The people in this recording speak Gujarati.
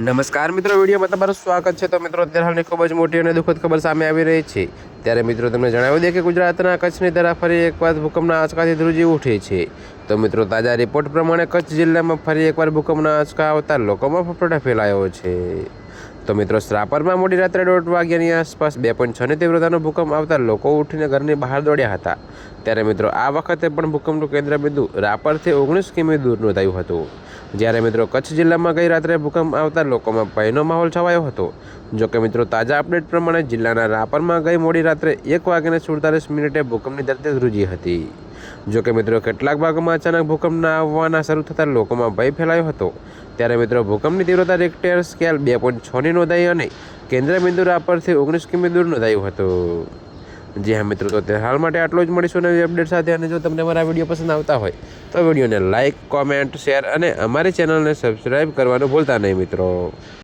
નમસ્કાર મિત્રો, વિડીયોમાં તમારું સ્વાગત છે। તો મિત્રો, અત્યારે હાલની ખૂબ જ મોટી અને દુઃખદ ખબર સામે આવી રહી છે। ત્યારે મિત્રો તમને જણાવી દે કે ગુજરાતના કચ્છની તરફ ફરી એકવાર ભૂકંપના આંચકાથી ધ્રુજી ઉઠી છે। તો મિત્રો, તાજા રિપોર્ટ પ્રમાણે કચ્છ જિલ્લામાં ફરી એકવાર ભૂકંપના આંચકા આવતા લોકોમાં ફફડાટ ફેલાયો છે। તો મિત્રો, શ્રાપરમાં મોડી રાત્રે 1:30 વાગ્યાની આસપાસ 2.6ની તીવ્રતાનો ભૂકંપ આવતા લોકો ઉઠીને ઘરની બહાર દોડ્યા હતા। ત્યારે મિત્રો, આ વખતે પણ ભૂકંપનું કેન્દ્રબિંદુ રાપરથી 19 કિમી દૂર નોંધાયું હતું। જ્યારે મિત્રો, કચ્છ જિલ્લામાં ગઈ રાત્રે ભૂકંપ આવતા લોકોમાં ભયનો માહોલ છવાયો હતો। જોકે મિત્રો, તાજા અપડેટ પ્રમાણે જિલ્લાના રાપરમાં ગઈ મોડી રાત્રે 1:47 ભૂકંપની ધરતી ધ્રુજી હતી। જોકે મિત્રો, કેટલાક ભાગોમાં અચાનક ભૂકંપ આવવાના શરૂ થતાં લોકોમાં ભય ફેલાયો હતો। ત્યારે મિત્રો, ભૂકંપની તીવ્રતા રિક્ટર સ્કેલ 2.6ની નોંધાઈ અને કેન્દ્રબિંદુ રાપરથી 19 કિમી દૂર નોંધાયું હતું। જી હા મિત્રો, તો હાલ માટે આટલું જ। મળીશું નવી અપડેટ સાથે। અને જો તમને મારા વિડીયો પસંદ આવતા હોય તો વિડીયોને લાઇક, કોમેન્ટ, શેર અને અમારી ચેનલને સબસ્ક્રાઈબ કરવાનું ભૂલતા નહીં મિત્રો।